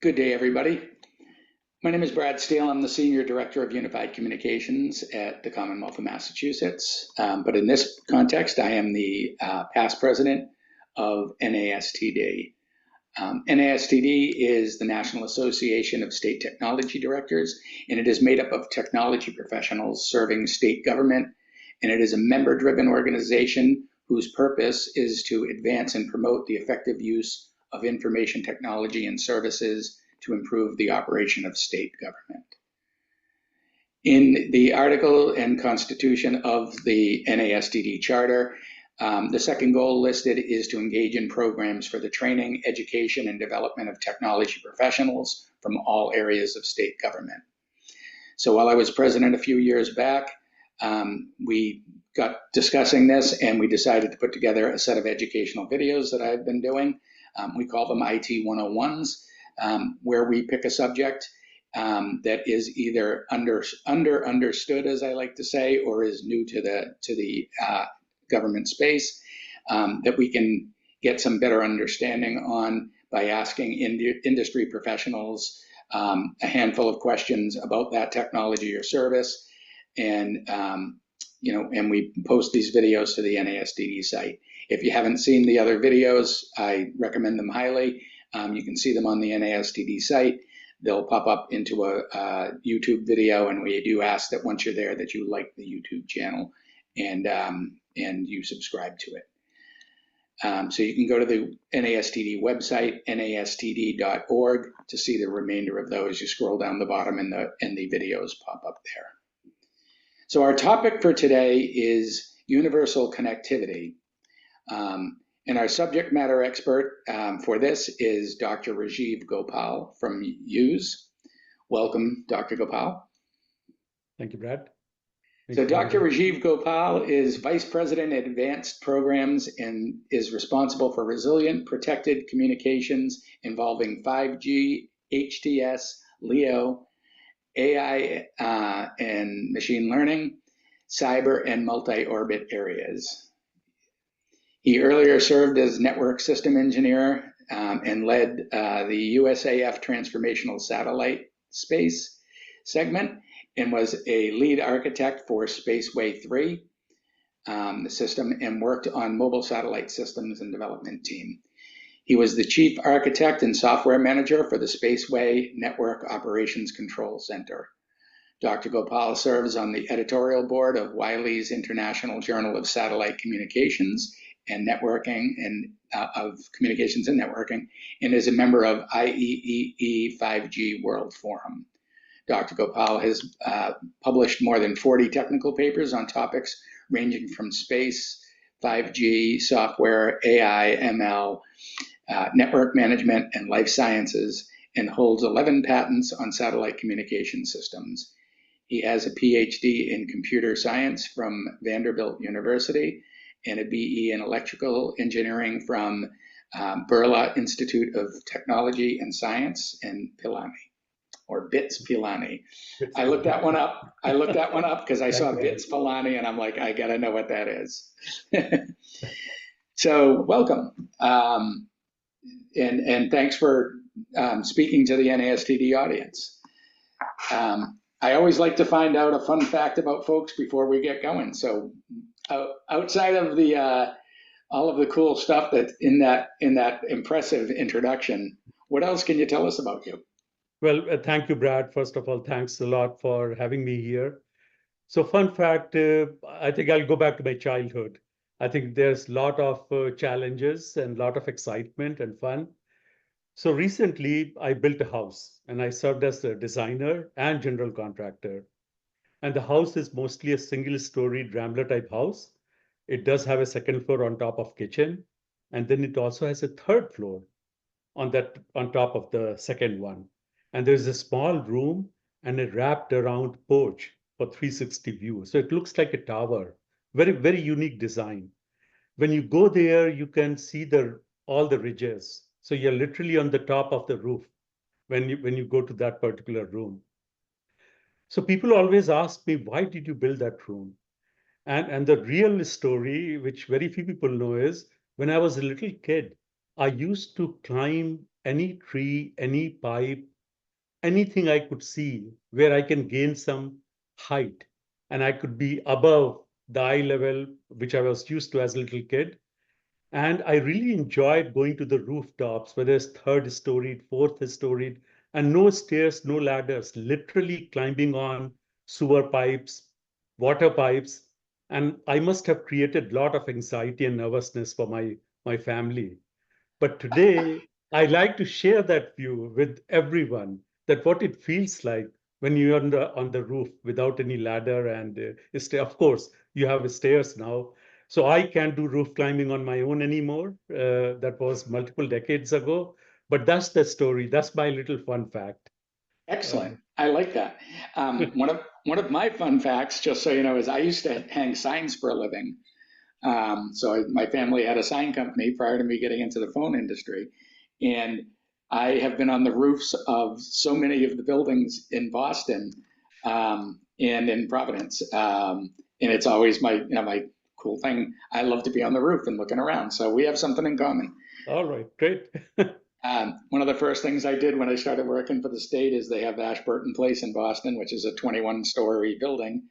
Good day, everybody. My name is Brad Steele. I'm the Senior Director of Unified Communications at the Commonwealth of Massachusetts. But in this context, I am the past president of NASTD. NASTD is the National Association of State Technology Directors, and it is made up of technology professionals serving state government, and it is a member-driven organization whose purpose is to advance and promote the effective use of information technology and services to improve the operation of state government. In the article and constitution of the NASTD Charter, the second goal listed is to engage in programs for the training, education, and development of technology professionals from all areas of state government. So while I was president a few years back, we got discussing this and we decided to put together a set of educational videos that I've been doing. We call them IT101s, where we pick a subject that is either understood, as I like to say, or is new to the government space, that we can get some better understanding on by asking industry professionals a handful of questions about that technology or service, and and we post these videos to the NASTD site. If you haven't seen the other videos, I recommend them highly. You can see them on the NASTD site. They'll pop up into a YouTube video, and we do ask that once you're there that you like the YouTube channel and you subscribe to it. So you can go to the NASTD website, nastd.org, to see the remainder of those. You scroll down the bottom and the videos pop up there. So our topic for today is universal connectivity. And our subject matter expert for this is Dr. Rajiv Gopal from USE. Welcome, Dr. Gopal. Thank you, Brad. So Dr. Rajiv Gopal is Vice President at Advanced Programs and is responsible for resilient, protected communications involving 5G, HTS, LEO, AI and machine learning, cyber, and multi-orbit areas. He earlier served as network system engineer and led the USAF Transformational Satellite Space segment and was a lead architect for Spaceway 3, the system, and worked on mobile satellite systems and development team. He was the chief architect and software manager for the Spaceway Network Operations Control Center. Dr. Gopal serves on the editorial board of Wiley's International Journal of Satellite Communications and Networking and of Communications and Networking, and is a member of IEEE 5G World Forum. Dr. Gopal has published more than 40 technical papers on topics ranging from space, 5G, software, AI, ML, network management, and life sciences, and holds 11 patents on satellite communication systems. He has a PhD in computer science from Vanderbilt University and a BE in electrical engineering from Birla Institute of Technology and Science in Pilani, or BITS Pilani. I looked that one up. Because I saw BITS Pilani and I'm like, I gotta know what that is. So welcome. And thanks for speaking to the NASTD audience. I always like to find out a fun fact about folks before we get going. So outside of the all of the cool stuff that's in that impressive introduction, what else can you tell us about you? Well, thank you, Brad. First of all, thanks a lot for having me here. So fun fact, I think I'll go back to my childhood. I think there's a lot of challenges and a lot of excitement and fun. So recently, I built a house and I served as a designer and general contractor. And the house is mostly a single-story Rambler type house. It does have a second floor on top of kitchen. And then it also has a third floor on top of the second one. And there's a small room and a wrapped around porch for 360 view. So it looks like a tower. Very, very unique design. When you go there, you can see all the ridges. So you're literally on the top of the roof when you go to that particular room. So people always ask me, why did you build that room? And the real story, which very few people know, is when I was a little kid, I used to climb any tree, any pipe, anything I could see where I can gain some height and I could be above the eye level, which I was used to as a little kid. And I really enjoyed going to the rooftops, whether it's third storied, fourth storied, and no stairs, no ladders, literally climbing on sewer pipes, water pipes. And I must have created a lot of anxiety and nervousness for my family. But today, I like to share that view with everyone that what it feels like when you're on the roof without any ladder and of course, you have stairs now. So I can't do roof climbing on my own anymore. That was multiple decades ago. But that's the story. That's my little fun fact. Excellent. Uh, I like that. One of my fun facts, just so you know, is I used to hang signs for a living. My family had a sign company prior to me getting into the phone industry, and I have been on the roofs of so many of the buildings in Boston and in Providence, and it's always my cool thing. I love to be on the roof and looking around, so we have something in common. all right, great. One of the first things I did when I started working for the state is they have Ashburton Place in Boston, which is a 21-story building.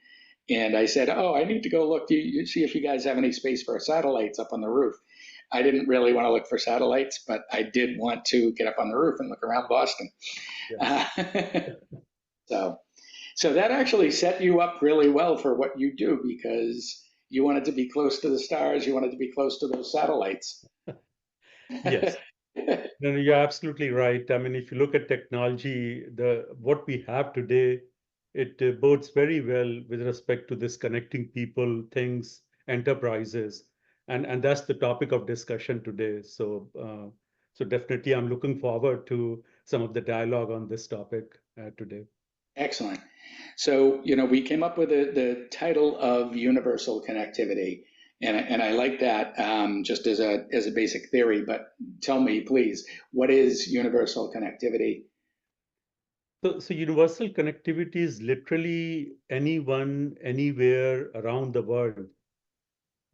And I said, "Oh, I need to go look. You see if you guys have any space for satellites up on the roof." I didn't really want to look for satellites, but I did want to get up on the roof and look around Boston. Yes. Uh, so, so that actually set you up really well for what you do because you wanted to be close to the stars. You wanted to be close to those satellites. Yes. No, no, you're absolutely right. I mean, if you look at technology, the what we have today, it bodes very well with respect to this connecting people, things, enterprises, and that's the topic of discussion today. So definitely, I'm looking forward to some of the dialogue on this topic today. Excellent. So, we came up with the title of universal connectivity, and I like that just as a basic theory. But tell me, please, what is universal connectivity? So universal connectivity is literally anyone, anywhere around the world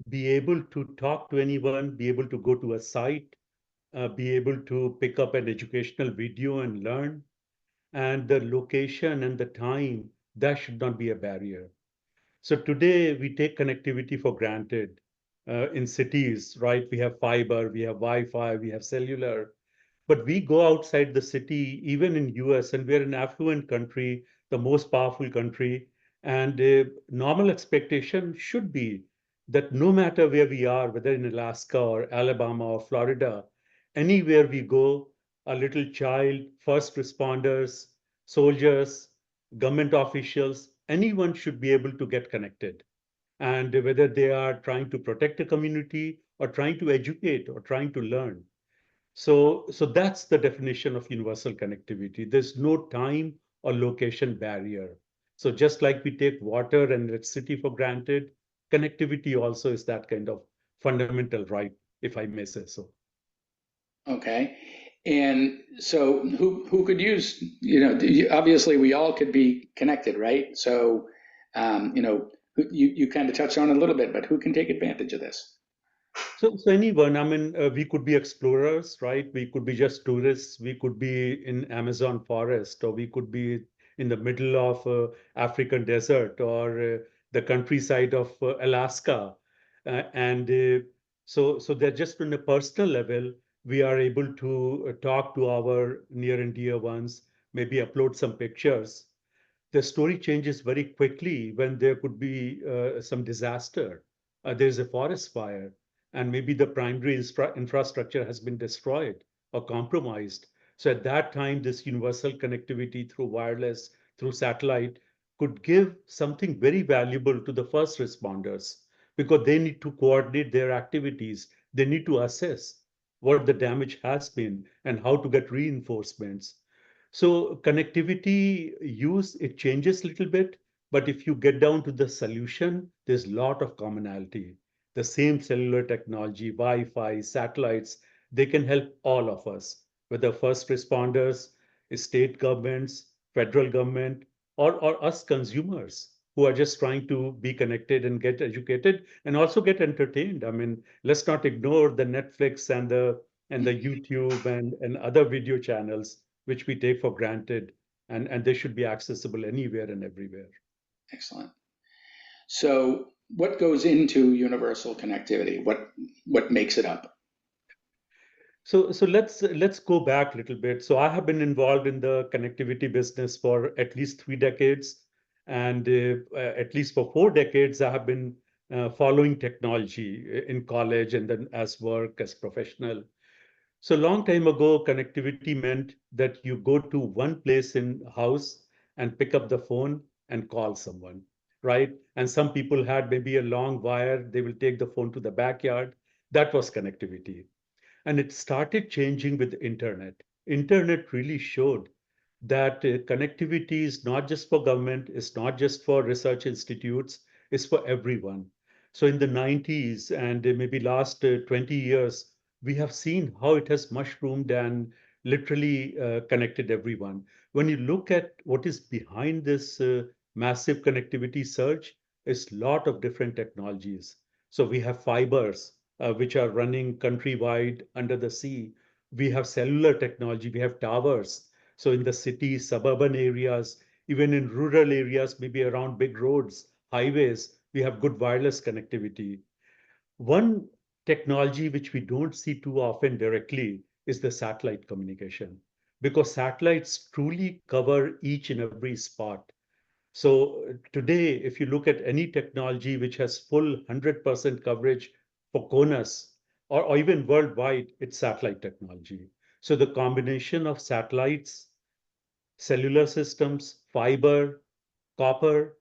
be able to talk to anyone, be able to go to a site, be able to pick up an educational video and learn. And the location and the time, that should not be a barrier. So today we take connectivity for granted. In cities, right? We have fiber, we have Wi-Fi, we have cellular. But we go outside the city, even in US, and we're an affluent country, the most powerful country. And normal expectation should be that no matter where we are, whether in Alaska or Alabama or Florida, anywhere we go, a little child, first responders, soldiers, government officials, anyone should be able to get connected. And whether they are trying to protect a community or trying to educate or trying to learn. So that's the definition of universal connectivity. There's no time or location barrier. So just like we take water and electricity for granted, connectivity also is that kind of fundamental right, if I may say so. Okay. And so who could use, obviously we all could be connected, right? So, you kind of touched on it a little bit, but who can take advantage of this? So anyone, I mean, we could be explorers, right? We could be just tourists. We could be in Amazon forest, or we could be in the middle of African desert, or the countryside of Alaska. And so that just on a personal level, we are able to talk to our near and dear ones, maybe upload some pictures. The story changes very quickly when there could be some disaster. There's a forest fire, and maybe the primary infrastructure has been destroyed or compromised. So at that time, this universal connectivity through wireless, through satellite, could give something very valuable to the first responders because they need to coordinate their activities. They need to assess what the damage has been and how to get reinforcements. So connectivity use, it changes a little bit, but if you get down to the solution, there's a lot of commonality. The same cellular technology, Wi-Fi, satellites, they can help all of us, whether first responders, state governments, federal government, or us consumers who are just trying to be connected and get educated and also get entertained. I mean, let's not ignore the Netflix and the and the YouTube and other video channels, which we take for granted, and they should be accessible anywhere and everywhere. Excellent. So what goes into universal connectivity? What makes it up? So let's go back a little bit. So I have been involved in the connectivity business for at least 3 decades, and at least for 4 decades, I have been following technology in college and then as work as professional. So long time ago, connectivity meant that you go to one place in house and pick up the phone and call someone, right? And some people had maybe a long wire. They will take the phone to the backyard. That was connectivity. And it started changing with the internet. Internet really showed that connectivity is not just for government, it's not just for research institutes, it's for everyone. So in the 90s and maybe last 20 years, we have seen how it has mushroomed and literally connected everyone. When you look at what is behind this massive connectivity surge, it's a lot of different technologies. So we have fibers, which are running countrywide under the sea. We have cellular technology, we have towers. So in the cities, suburban areas, even in rural areas, maybe around big roads, highways, we have good wireless connectivity. One technology which we don't see too often directly is the satellite communication, because satellites truly cover each and every spot. So today, if you look at any technology which has full 100% coverage for CONUS or even worldwide, it's satellite technology. So the combination of satellites, cellular systems, fiber, copper,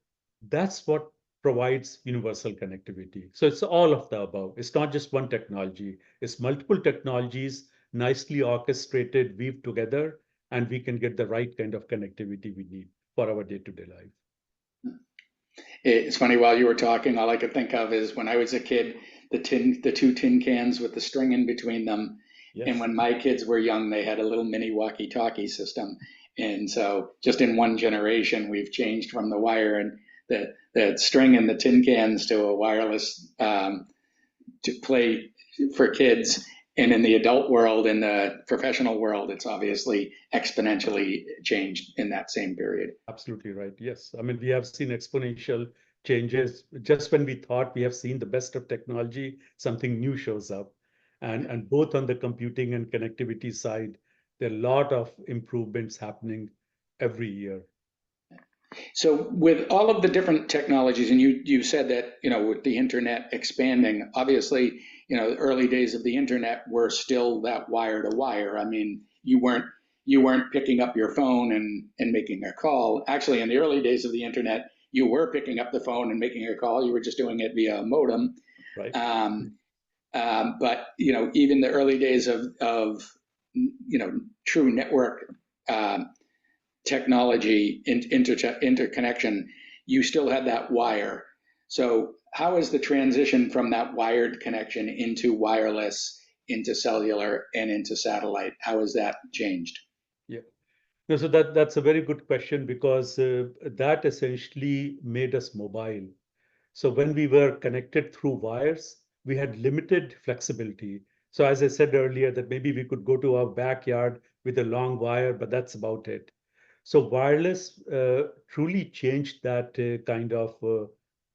that's what provides universal connectivity. So it's all of the above. It's not just one technology, it's multiple technologies nicely orchestrated, weaved together, and we can get the right kind of connectivity we need for our day-to-day life. It's funny, while you were talking, all I could think of is when I was a kid, the two tin cans with the string in between them. And Yes. when my kids were young, they had a little mini walkie-talkie system. And so just in one generation, we've changed from the wire and the string in the tin cans to a wireless to play for kids. And in the adult world, in the professional world, it's obviously exponentially changed in that same period. Absolutely right. Yes. I mean, we have seen exponential changes. Just when we thought we have seen the best of technology, something new shows up. And both on the computing and connectivity side, there are a lot of improvements happening every year. So with all of the different technologies, and you said that, with the internet expanding, obviously, the early days of the internet were still that wire to wire. I mean, you weren't picking up your phone and making a call. Actually, in the early days of the internet, you were picking up the phone and making a call. You were just doing it via a modem. Right. Um, but even the early days of true network technology, interconnection, you still had that wire. So how is the transition from that wired connection into wireless, into cellular, and into satellite? How has that changed? Yeah. No, so that's a very good question because that essentially made us mobile. So when we were connected through wires, we had limited flexibility. So as I said earlier, that maybe we could go to our backyard with a long wire, but that's about it. So wireless truly changed that kind of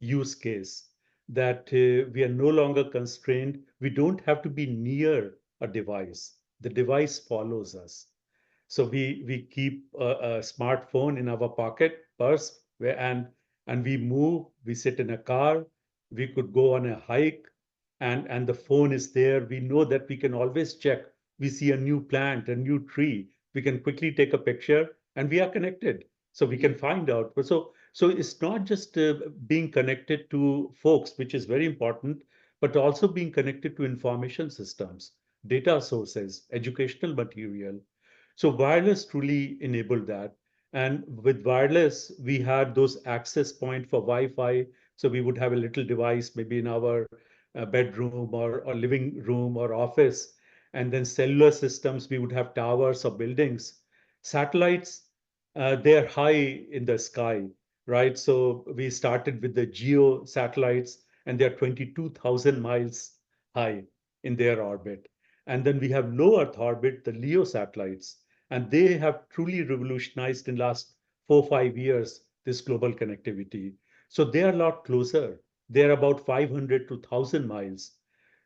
use case, that we are no longer constrained. We don't have to be near a device. The device follows us. So we keep a smartphone in our pocket, purse, and we move. We sit in a car. We could go on a hike, and the phone is there. We know that we can always check. We see a new plant, a new tree. We can quickly take a picture, and we are connected. So we can find out. So it's not just being connected to folks, which is very important, but also being connected to information systems, data sources, educational material. So wireless truly enabled that. And with wireless, we had those access point for Wi-Fi. So we would have a little device, maybe in our bedroom or living room or office. And then cellular systems, we would have towers or buildings. Satellites, they're high in the sky, right? So we started with the geo satellites, and they're 22,000 miles high in their orbit. And then we have low Earth orbit, the LEO satellites, and they have truly revolutionized in last 4 5 years this global connectivity. So they are a lot closer. They are about 500 to 1,000 miles.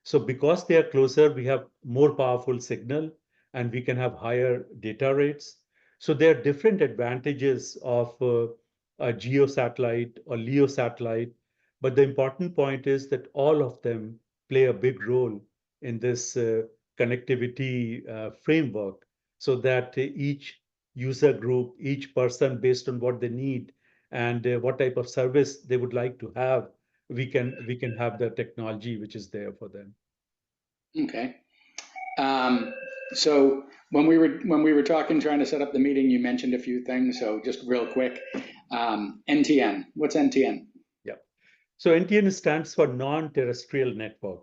So because they are closer, we have more powerful signal and we can have higher data rates. So there are different advantages of a geo satellite or LEO satellite. But the important point is that all of them play a big role in this connectivity framework so that each user group, each person, based on what they need and what type of service they would like to have, we can have the technology which is there for them. Okay. Um, so when we were talking, trying to set up the meeting, you mentioned a few things. So just real quick, NTN. What's NTN? Yeah. So NTN stands for non-terrestrial network.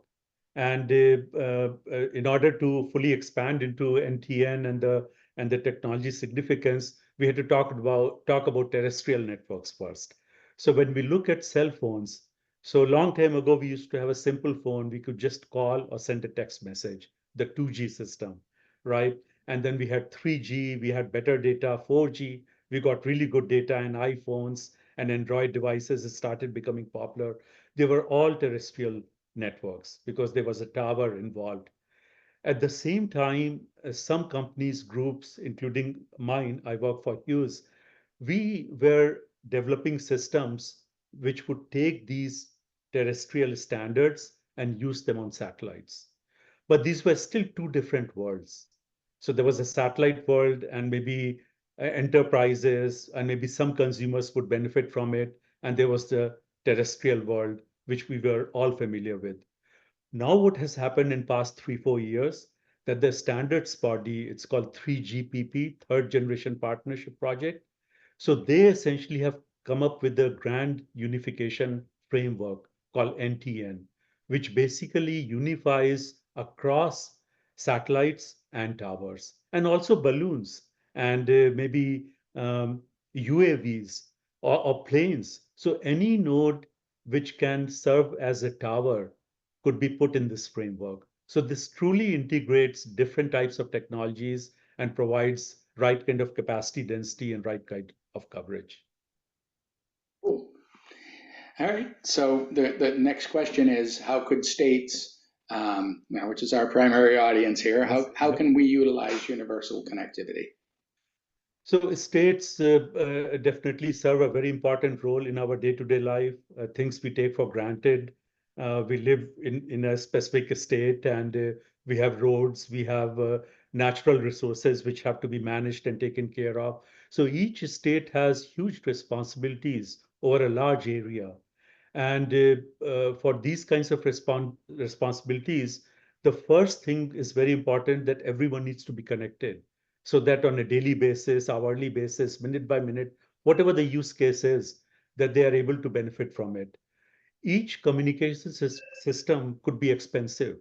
And in order to fully expand into NTN and the technology significance, we had to talk about terrestrial networks first. So when we look at cell phones, so a long time ago we used to have a simple phone. We could just call or send a text message, the 2G system, right? And then we had 3G, we had better data, 4G. We got really good data in iPhones and Android devices. It started becoming popular. They were all terrestrial networks because there was a tower involved. At the same time, some companies, groups, including mine, I work for Hughes, we were developing systems which would take these terrestrial standards and use them on satellites. But these were still two different worlds. So there was a satellite world, and maybe enterprises and maybe some consumers would benefit from it. And there was the terrestrial world, which we were all familiar with. Now, what has happened in past 3 4 years that the standards body, it's called 3GPP, Third Generation Partnership Project. So they essentially have come up with a grand unification framework called NTN, which basically unifies across satellites and towers, and also balloons and maybe UAVs or planes. So any node which can serve as a tower could be put in this framework. So this truly integrates different types of technologies and provides right kind of capacity density and right kind of coverage. Cool. All right. So the next question is, how could states, now, which is our primary audience here, Yes. how can we utilize universal connectivity? So states definitely serve a very important role in our day-to-day life. Things we take for granted. We live in a specific state, and we have roads, we have natural resources which have to be managed and taken care of. So each state has huge responsibilities over a large area. And for these kinds of responsibilities, the first thing is very important that everyone needs to be connected so that on a daily basis, hourly basis, minute by minute, whatever the use case is, that they are able to benefit from it. Each communication system could be expensive,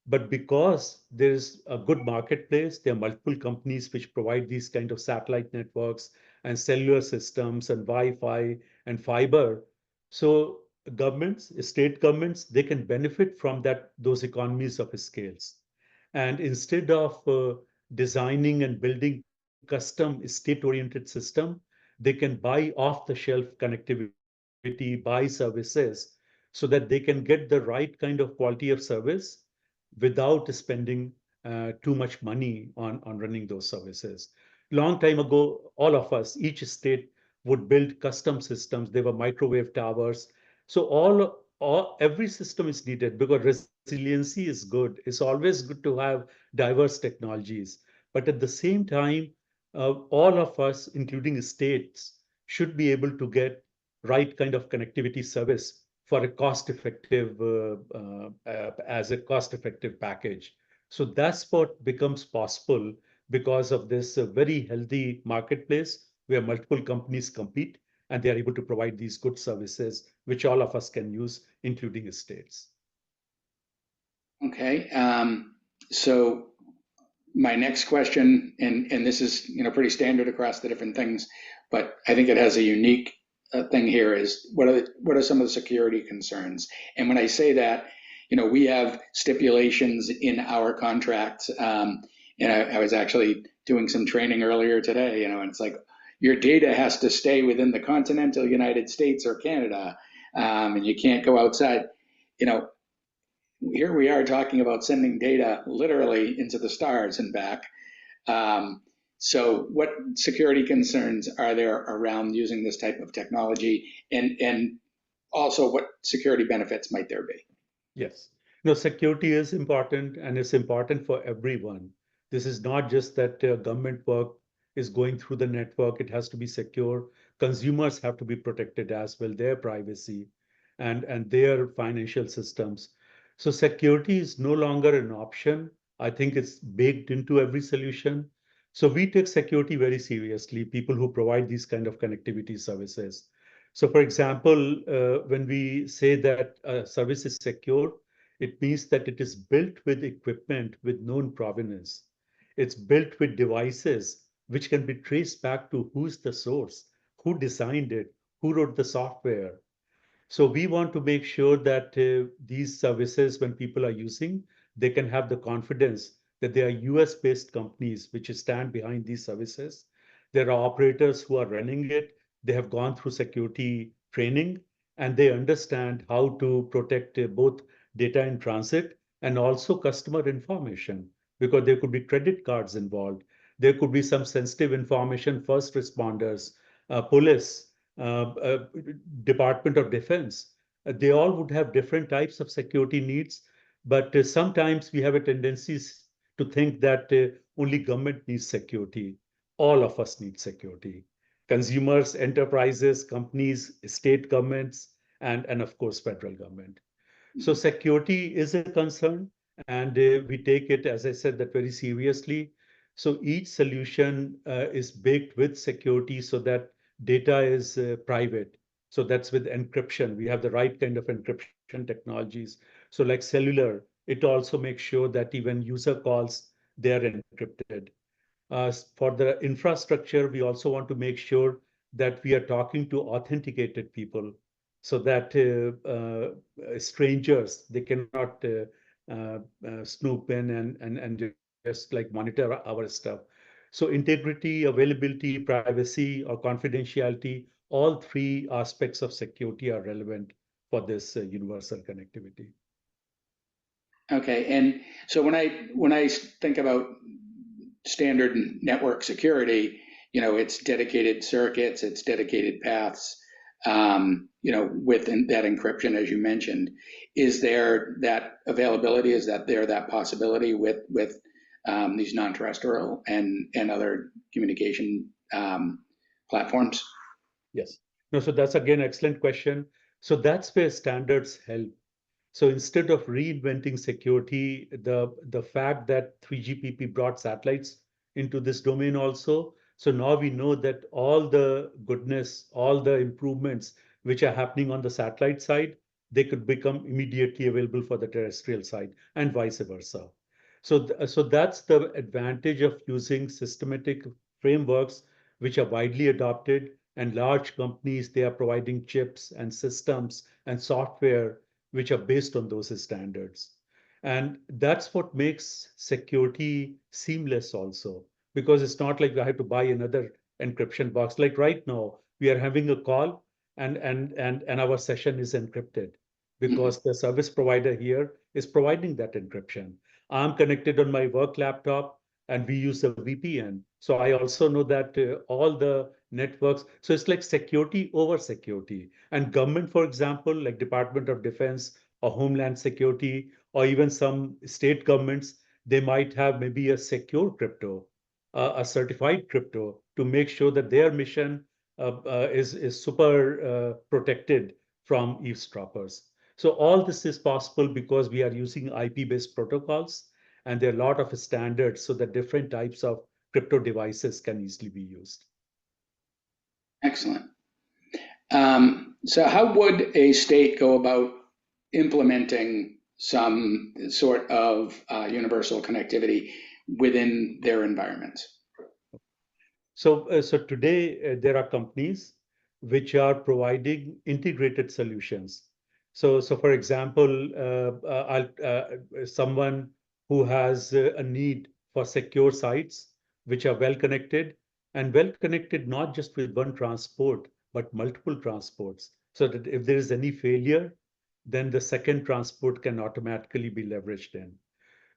but because there's a good marketplace, there are multiple companies which provide these kind of satellite networks and cellular systems and Wi-Fi and fiber. So governments, state governments, they can benefit from those economies of scales. And instead of designing and building custom state-oriented system, they can buy off-the-shelf connectivity, buy services so that they can get the right kind of quality of service without spending too much money on running those services. Long time ago, all of us, each state would build custom systems. There were microwave towers. So every system is needed because resiliency is good. It's always good to have diverse technologies. But at the same time, all of us, including states, should be able to get right kind of connectivity service for a cost effective package. So that's what becomes possible because of this very healthy marketplace where multiple companies compete and they are able to provide these good services, which all of us can use, including states. Okay. So my next question, and this is pretty standard across the different things, but I think it has a unique thing here is what are some of the security concerns? And when I say that, we have stipulations in our contracts. And I was actually doing some training earlier today, and it's like your data has to stay within the continental United States or Canada, and you can't go outside. You know, here we are talking about sending data literally into the stars and back. So what security concerns are there around using this type of technology, and also what security benefits might there be? Yes. No, security is important and it's important for everyone. This is not just that government work is going through the network, it has to be secure. Consumers have to be protected as well, their privacy and their financial systems. So security is no longer an option. I think it's baked into every solution. So we take security very seriously, people who provide these kind of connectivity services. So for example, when we say that a service is secure, it means that it is built with equipment with known provenance. It's built with devices which can be traced back to who's the source, who designed it, who wrote the software. So we want to make sure that these services, when people are using, they can have the confidence that they are US-based companies which stand behind these services. There are operators who are running it. They have gone through security training and they understand how to protect both data in transit and also customer information because there could be credit cards involved. There could be some sensitive information, first responders, police, Department of Defense. They all would have different types of security needs, but sometimes we have a tendency to think that only government needs security. All of us need security. Consumers, enterprises, companies, state governments, and of course, federal government. So security is a concern, and we take it, as I said, that very seriously. So each solution is baked with security so that data is private. So that's with encryption. We have the right kind of encryption technologies. So like cellular, it also makes sure that even user calls, they are encrypted. For the infrastructure, we also want to make sure that we are talking to authenticated people so that strangers, they cannot snoop in and just like monitor our stuff. So integrity, availability, privacy, or confidentiality, all three aspects of security are relevant for this universal connectivity. Okay, and so when I think about standard network security, it's dedicated circuits, it's dedicated paths, with that encryption, as you mentioned. Is there that availability? Is there that possibility with these non-terrestrial and other communication platforms? Yes. No, so that's again excellent question. So that's where standards help. So instead of reinventing security, the fact that 3GPP brought satellites into this domain also, so now we know that all the goodness, all the improvements which are happening on the satellite side, they could become immediately available for the terrestrial side and vice versa. So that's the advantage of using systematic frameworks which are widely adopted and large companies, they are providing chips and systems and software which are based on those standards. And that's what makes security seamless also, because it's not like I have to buy another encryption box. Like right now, we are having a call and our session is encrypted Mhm. because the service provider here is providing that encryption. I'm connected on my work laptop and we use a VPN. So I also know that all the networks, so it's like security over security. And government, for example, like Department of Defense or Homeland Security, or even some state governments, they might have maybe a secure crypto, a certified crypto to make sure that their mission is super protected from eavesdroppers. So all this is possible because we are using IP-based protocols, and there are a lot of standards so that different types of crypto devices can easily be used. Excellent. So how would a state go about implementing some sort of universal connectivity within their environments? So today there are companies which are providing integrated solutions. So for example, someone who has a need for secure sites which are well connected not just with one transport, but multiple transports, so that if there is any failure, then the second transport can automatically be leveraged in.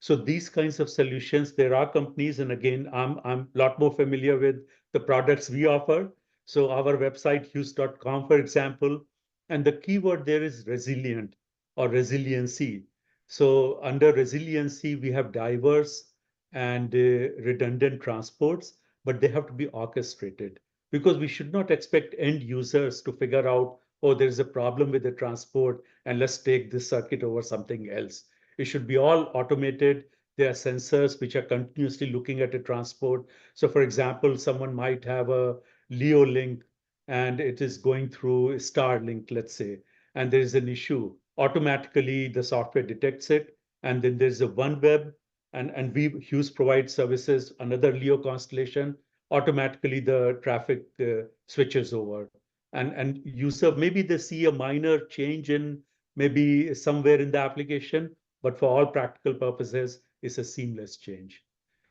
So these kinds of solutions, there are companies, and again, I'm a lot more familiar with the products we offer. So our website, hughes.com, for example, and the keyword there is resilient or resiliency. So under resiliency, we have diverse and redundant transports, but they have to be orchestrated because we should not expect end users to figure out, oh, there's a problem with the transport and let's take this circuit over something else. It should be all automated. There are sensors which are continuously looking at a transport. So for example, someone might have a Leo link and it is going through Starlink, let's say, and there is an issue. Automatically, the software detects it. And then there's a OneWeb, and we Hughes provide services, another Leo constellation. Automatically, the traffic switches over. And user, maybe they see a minor change in maybe somewhere in the application, but for all practical purposes, it's a seamless change.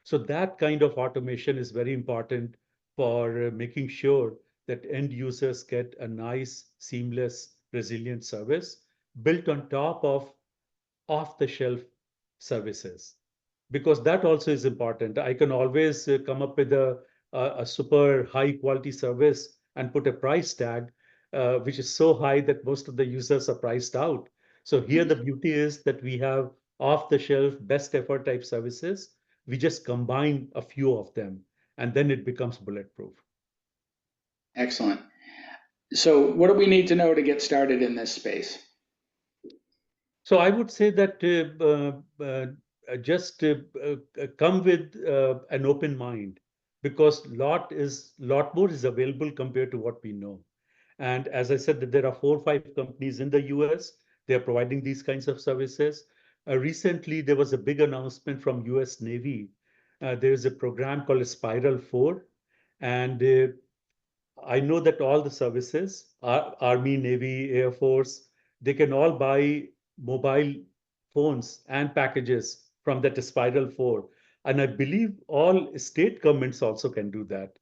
So that kind of automation is very important for making sure that end users get a nice, seamless, resilient service built on top of off-the-shelf services, because that also is important. I can always come up with a super high quality service and put a price tag, which is so high that most of the users are priced out. So here the beauty is that we have off-the-shelf best effort type services. We just combine a few of them, and then it becomes bulletproof. Excellent. So what do we need to know to get started in this space? So I would say that just come with an open mind, because lot more is available compared to what we know. And as I said, that there are 4 or 5 companies in the US. They are providing these kinds of services. Recently, there was a big announcement from US Navy. There is a program called Spiral 4, and I know that all the services, Army, Navy, Air Force, they can all buy mobile phones and packages from that Spiral 4. And I believe all state governments also can do that.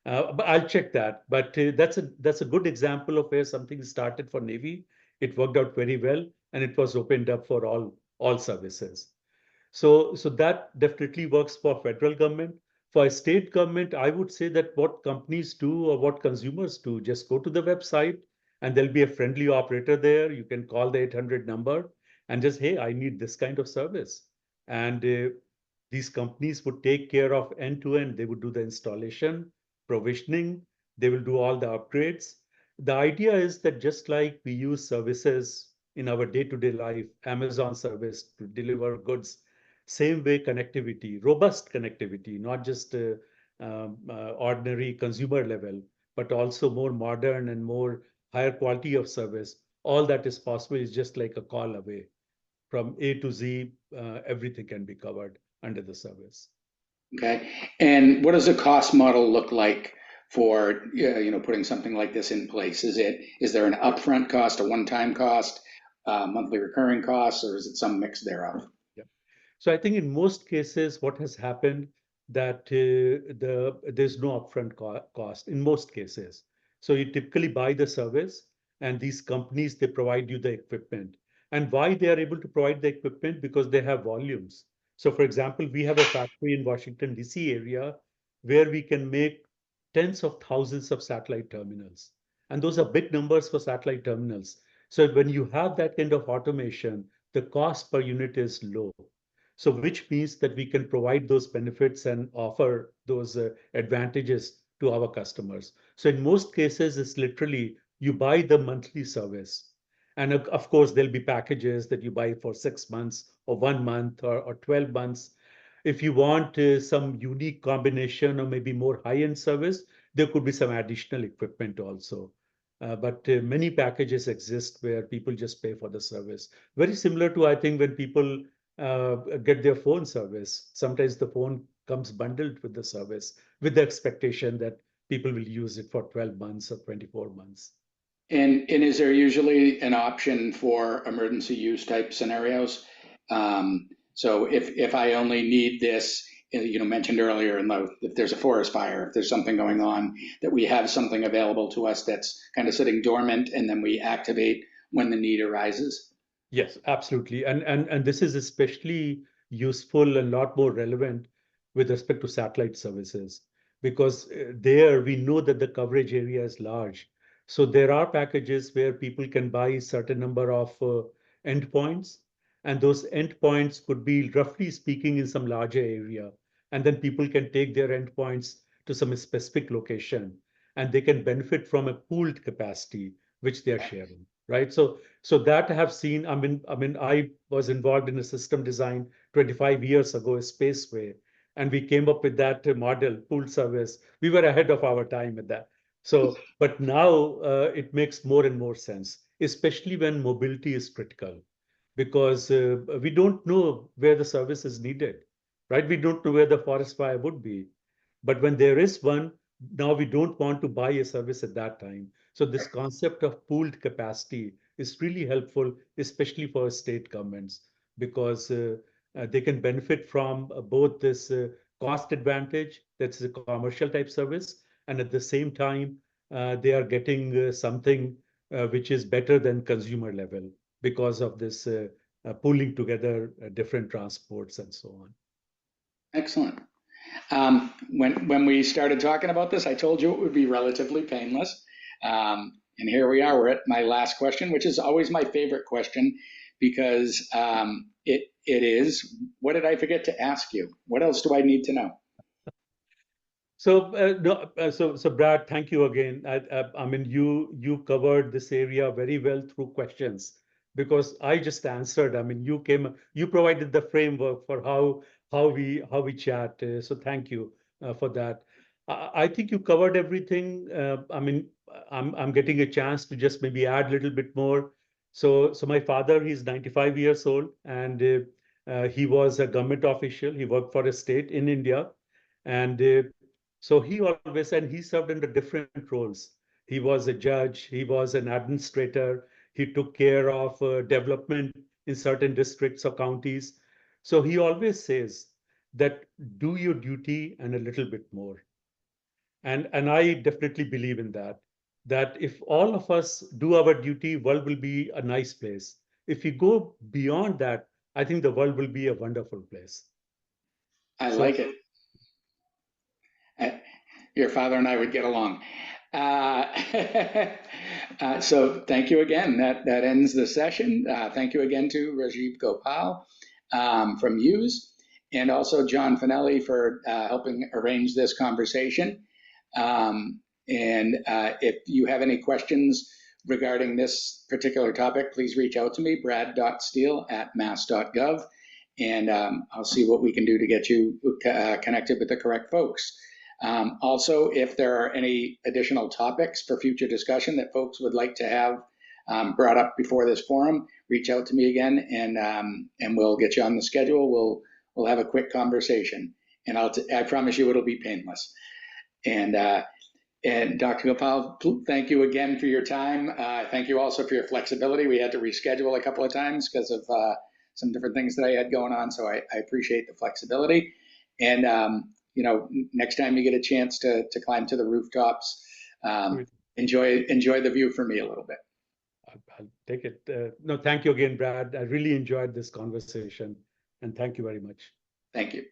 But I'll check that. But that's a good example of where something started for Navy. It worked out very well, and it was opened up for all services. So that definitely works for federal government. For a state government, I would say that what companies do or what consumers do, just go to the website and there'll be a friendly operator there. You can call the 800 number and just, hey, I need this kind of service. And these companies would take care of end to end. They would do the installation, provisioning, they will do all the upgrades. The idea is that just like we use services in our day-to-day life, Amazon service to deliver goods, same way connectivity, robust connectivity, not just ordinary consumer level, but also more modern and more higher quality of service. All that is possible is just like a call away. From A to Z, everything can be covered under the service. Okay. And what does the cost model look like for putting something like this in place? Is there an upfront cost, a one-time cost, monthly recurring costs, or is it some mix thereof? Yeah. So I think in most cases, what has happened that there's no upfront cost in most cases. So you typically buy the service, and these companies, they provide you the equipment. And why they are able to provide the equipment? Because they have volumes. So for example, we have a factory in Washington, D.C. area where we can make tens of thousands of satellite terminals. And those are big numbers for satellite terminals. So when you have that kind of automation, the cost per unit is low. So which means that we can provide those benefits and offer those advantages to our customers. So in most cases, it's literally you buy the monthly service. And of course, there'll be packages that you buy for 6 months or 1 month or 12 months. If you want some unique combination or maybe more high-end service, there could be some additional equipment also. But many packages exist where people just pay for the service. Very similar to, I think, when people get their phone service. Sometimes the phone comes bundled with the service with the expectation that people will use it for 12 months or 24 months. And is there usually an option for emergency use type scenarios? So if I only need this, mentioned earlier, if there's a forest fire, if there's something going on, that we have something available to us that's kind of sitting dormant, and then we activate when the need arises. Yes, absolutely. And this is especially useful and a lot more relevant with respect to satellite services because there we know that the coverage area is large. So there are packages where people can buy a certain number of endpoints, and those endpoints could be roughly speaking in some larger area. And then people can take their endpoints to some specific location and they can benefit from a pooled capacity which they are sharing, right? So that I have seen. I was involved in a system design 25 years ago, a spaceway, and we came up with that model, pooled service. We were ahead of our time with that. So, but now it makes more and more sense, especially when mobility is critical, because we don't know where the service is needed, right? We don't know where the forest fire would be. But when there is one, now we don't want to buy a service at that time. So this concept of pooled capacity is really helpful, especially for state governments, because they can benefit from both this cost advantage, that's a commercial type service, and at the same time, they are getting something which is better than consumer level because of this pooling together different transports and so on. Excellent. When we started talking about this, I told you it would be relatively painless. And here we are. We're at my last question, which is always my favorite question because it is, what did I forget to ask you? What else do I need to know? So, no, so Brad, thank you again. I mean, you covered this area very well through questions because I just answered. I mean, you provided the framework for how we chat. So thank you for that. I think you covered everything. I mean, I'm getting a chance to just maybe add a little bit more. So my father, he's 95 years old, and he was a government official. He worked for a state in India, and so he always, and he served under different roles. He was a judge, he was an administrator, he took care of development in certain districts or counties. So he always says that do your duty and a little bit more. And I definitely believe in that, that if all of us do our duty, world will be a nice place. If we go beyond that, I think the world will be a wonderful place. I So like it. Your father and I would get along. Uh, so thank you again. That ends the session. Thank you again to Rajiv Gopal from Hughes, and also John Finelli for helping arrange this conversation. And if you have any questions regarding this particular topic, please reach out to me, brad.steele@mass.gov, and I'll see what we can do to get you connected with the correct folks. Also, if there are any additional topics for future discussion that folks would like to have brought up before this forum, reach out to me again, and we'll get you on the schedule. We'll have a quick conversation, and I promise you it'll be painless. And Dr. Gopal, thank you again for your time. Thank you also for your flexibility. We had to reschedule a couple of times because of some different things that I had going on, so I appreciate the flexibility. And next time you get a chance to climb to the rooftops, enjoy the view for me a little bit. I'll take it. No, thank you again, Brad. I really enjoyed this conversation, and thank you very much. Thank you.